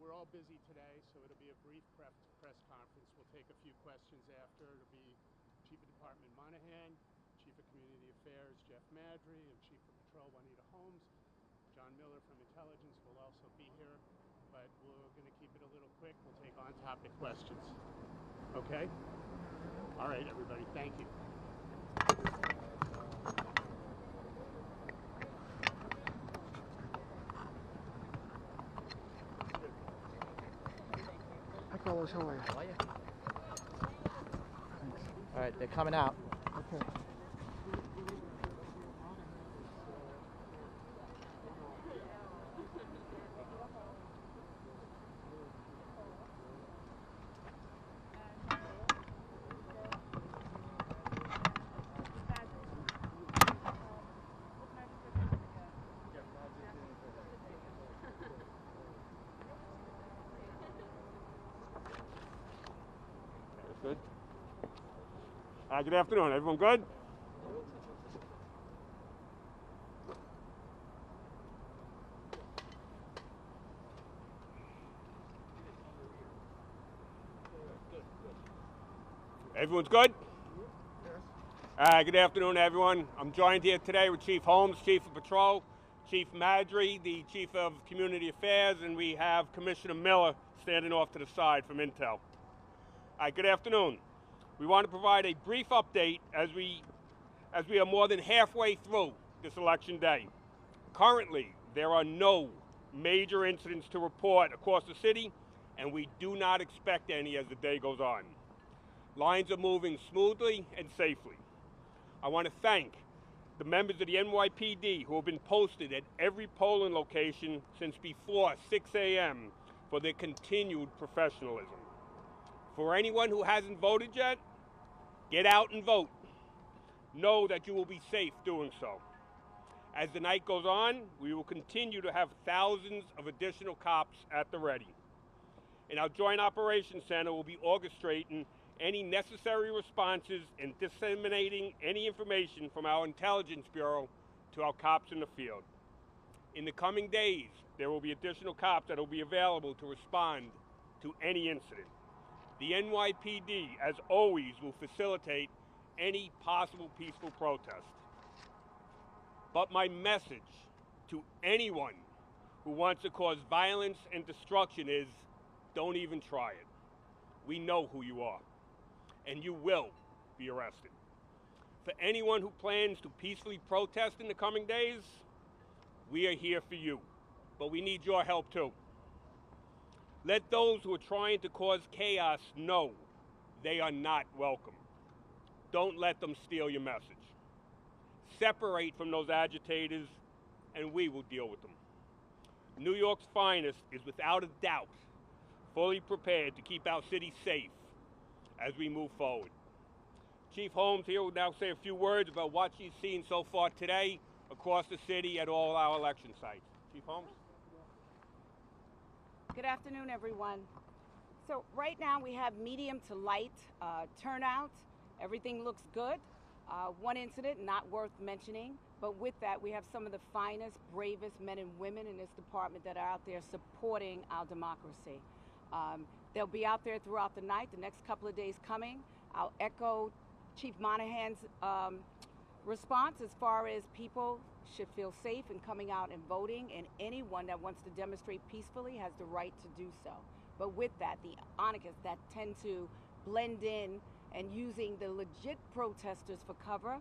we're all busy today, so it'll be a brief press conference. We'll take a few questions after. It'll be Chief of Department Monahan, Chief of Community Affairs Jeff Madry, and Chief of Patrol Juanita Holmes. John Miller from Intelligence will also be here, but we're going to keep it a little quick. We'll take on-topic questions. Okay? All right, everybody. Thank you. Hi, Carlos. How are you? How are you? Thanks. All right, they're coming out. Okay. Good. Good afternoon. Everyone good? Everyone's good? Good afternoon, everyone. I'm joined here today with Chief Holmes, Chief of Patrol, Chief Madry, the Chief of Community Affairs, and we have Commissioner Miller standing off to the side from Intel. Good afternoon. We want to provide a brief update as we are more than halfway through this election day. Currently, there are no major incidents to report across the city, and we do not expect any as the day goes on. Lines are moving smoothly and safely. I want to thank the members of the NYPD who have been posted at every polling location since before 6 a.m. for their continued professionalism. For anyone who hasn't voted yet, get out and vote. Know that you will be safe doing so. As the night goes on, we will continue to have thousands of additional cops at the ready. And our Joint Operations Center will be orchestrating any necessary responses and disseminating any information from our Intelligence Bureau to our cops in the field. In the coming days, there will be additional cops that will be available to respond to any incident. The NYPD, as always, will facilitate any possible peaceful protest. But my message to anyone who wants to cause violence and destruction is, don't even try it. We know who you are, and you will be arrested. For anyone who plans to peacefully protest in the coming days, we are here for you, but we need your help too. Let those who are trying to cause chaos know they are not welcome. Don't let them steal your message. Separate from those agitators, and we will deal with them. New York's finest is without a doubt fully prepared to keep our city safe as we move forward. Chief Holmes here will now say a few words about what she's seen so far today across the city at all our election sites. Chief Holmes? Good afternoon, everyone. So right now we have medium to light turnout. Everything looks good. One incident not worth mentioning, but with that we have some of the finest, bravest men and women in this department that are out there supporting our democracy. They'll be out there throughout the night, the next couple of days coming. I'll echo Chief Monahan's response as far as people should feel safe in coming out and voting, and anyone that wants to demonstrate peacefully has the right to do so. But with that, the anarchists that tend to blend in and using the legit protesters for cover,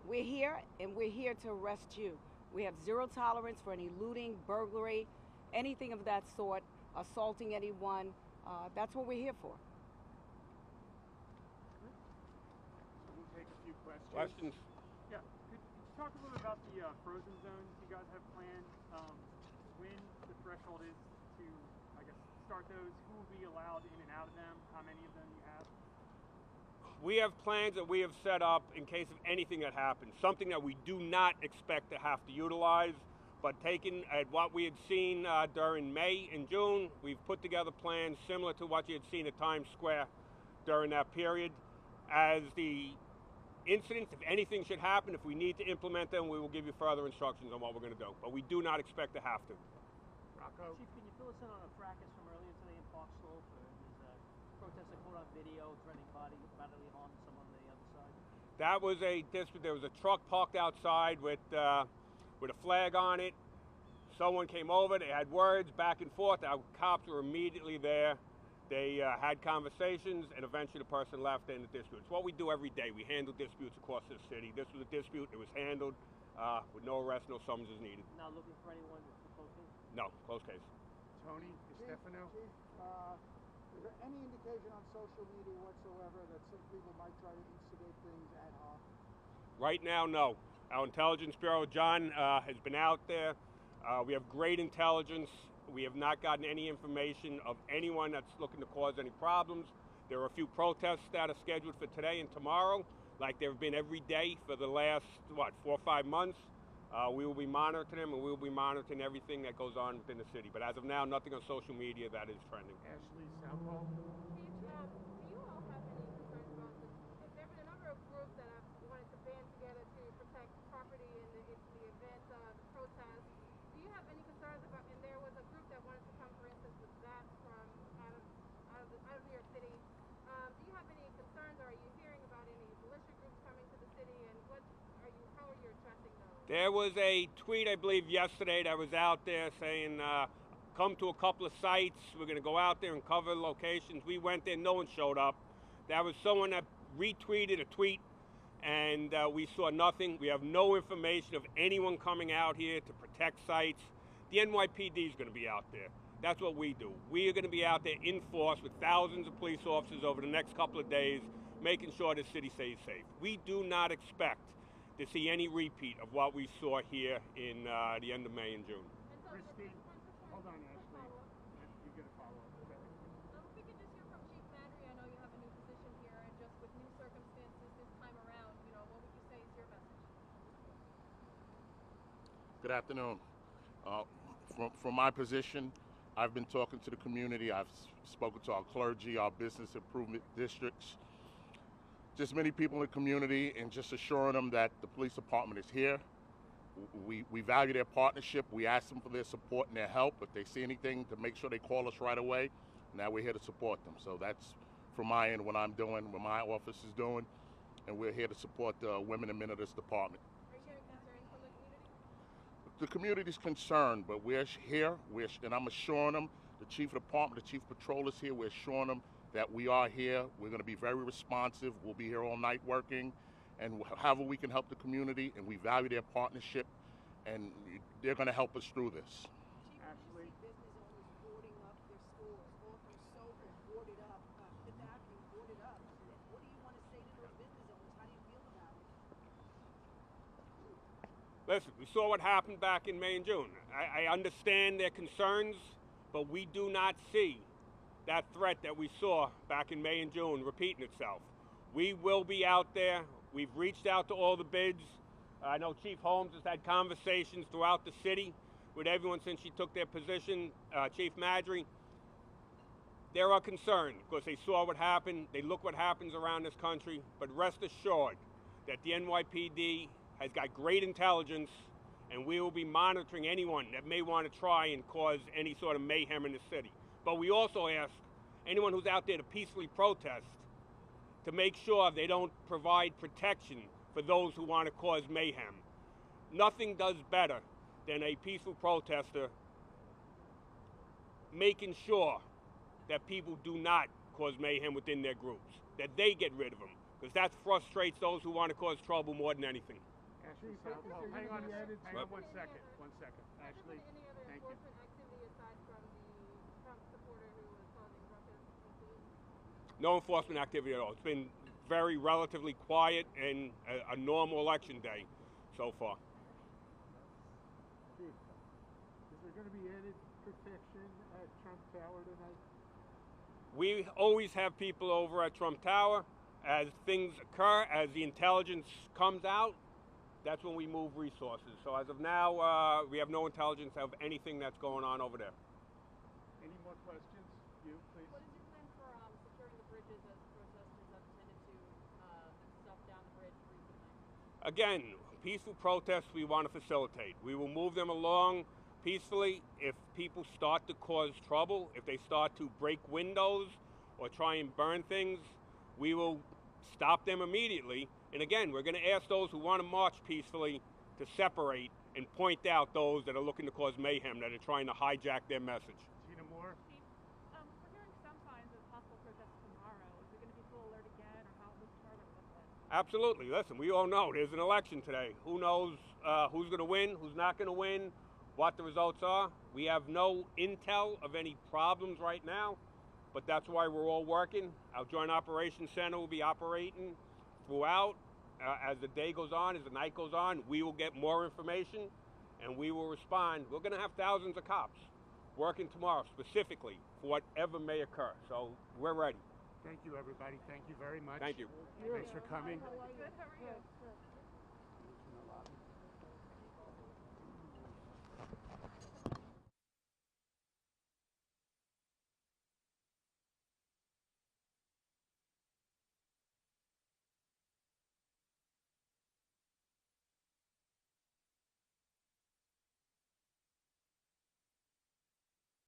we're here and we're here to arrest you. We have zero tolerance for any looting, burglary, anything of that sort, assaulting anyone. That's what we're here for. We'll take a few questions. Questions? Yeah. Could you talk a little bit about the frozen zones you guys have planned? When the threshold is to, I guess, start those? Who will be allowed in and out of them? How many of them you have? We have plans that we have set up in case of anything that happens, something that we do not expect to have to utilize, but taken at what we had seen during May and June, we've put together plans similar to what you had seen at Times Square during that period. As the incidents, if anything should happen, if we need to implement them, we will give you further instructions on what we're going to do, but we do not expect to have to. Rocco? Chief, can you fill fill us in on a fracas from earlier today in Park Slope? There's a protester caught on video threatening bodily harm to someone on the other side. That was a dispute. There was a truck parked outside with a flag on it. Someone came over. They had words back and forth. Our cops were immediately there. They had conversations, and eventually the person left in the dispute. It's what we do every day. We handle disputes across the city. This was a dispute. It was handled with no arrest, no summonses needed. Not looking for anyone for close case? No, closed case. Tony Stefano? Chief, is there any indication on social media whatsoever that some people might try to instigate things ad hoc? Right now, no. Our intelligence bureau, John, has been out there. We have great intelligence. We have not gotten any information of anyone that's looking to cause any problems. There are a few protests that are scheduled for today and tomorrow, like there have been every day for the last, 4 or 5 months. We will be monitoring them, and we will be monitoring everything that goes on within the city. But as of now, nothing on social media that is trending. Ashley Southall? Chief, do you all have any concerns about this? There have been a number of groups that have wanted to band together to protect property in the event of the protest. Do you have any concerns about, and there was a group that wanted to come, for instance, with that from out of New York City. Do you have any concerns, or are you hearing about any militia groups coming to the city, and how are you addressing those? There was a tweet, I believe, yesterday that was out there saying, come to a couple of sites. We're going to go out there and cover locations. We went there. No one showed up. That was someone that retweeted a tweet, and we saw nothing. We have no information of anyone coming out here to protect sites. The NYPD is going to be out there. That's what we do. We are going to be out there in force with thousands of police officers over the next couple of days, making sure the city stays safe. We do not expect to see any repeat of what we saw here in the end of May and June. Christine? Hold on, Ashley. You get a follow-up. If we could just hear from Chief Madry, I know you have a new position here, and just with new circumstances this time around, what would you say is your message? Good afternoon. From my position, I've been talking to the community. I've spoken to our clergy, our business improvement districts, just many people in the community, and just assuring them that the police department is here. We value their partnership. We ask them for their support and their help. If they see anything, to make sure they call us right away. Now we're here to support them. So that's from my end what I'm doing, what my office is doing, and we're here to support the women and men of this department. Are you hearing concerns from the community? The community's concerned, but we're here, and I'm assuring them, the chief of department, the chief patrol is here, we're assuring them that we are here. We're going to be very responsive. We'll be here all night working, and however we can help the community, and we value their partnership, and they're going to help us through this. Ashley? Business owners boarding up their stores, all from SoHo boarded up, Fifth Avenue boarded up. What do you want to say to those business owners? How do you feel about it? Listen, we saw what happened back in May and June. I understand their concerns, but we do not see that threat that we saw back in May and June repeating itself. We will be out there. We've reached out to all the bids. I know Chief Holmes has had conversations throughout the city with everyone since she took their position, Chief Madry. There are concerned because they saw what happened. They look what happens around this country. But rest assured that the NYPD has got great intelligence, and we will be monitoring anyone that may want to try and cause any sort of mayhem in the city. But we also ask anyone who's out there to peacefully protest to make sure they don't provide protection for those who want to cause mayhem. Nothing does better than a peaceful protester making sure that people do not cause mayhem within their groups, that they get rid of them, because that frustrates those who want to cause trouble more than anything. Ashley Southall, hang on 1 second. 1 second. Has there Ashley, been any other thank you. enforcement activity aside from the Trump supporter who was causing ruckus in the city? No enforcement activity at all. It's been very relatively quiet and a normal election day so far. Chief, is there going to be added protection at Trump Tower tonight? We always have people over at Trump Tower. As things occur, as the intelligence comes out, that's when we move resources. So as of now, we have no intelligence of anything that's going on over there. Any more questions? You, please. What is your plan for securing the bridges as protesters have tended to stuff down the bridge recently? Again, peaceful protests we want to facilitate. We will move them along peacefully. If people start to cause trouble, if they start to break windows or try and burn things, we will stop them immediately. And again, we're going to ask those who want to march peacefully to separate and point out those that are looking to cause mayhem, that are trying to hijack their message. Tina Moore? Chief, we're hearing some signs of possible protests tomorrow. Is it going to be full alert again, or how what's tomorrow going to look like? Absolutely. Listen, we all know there's an election today. Who knows who's going to win, who's not going to win, what the results are. We have no intel of any problems right now, but that's why we're all working. Our Joint Operations Center will be operating throughout. As the day goes on, as the night goes on, we will get more information and we will respond. We're going to have thousands of cops working tomorrow specifically for whatever may occur. So we're ready. Thank you, everybody. Thank you very much. Thank you. Thanks for coming. Good, how are you?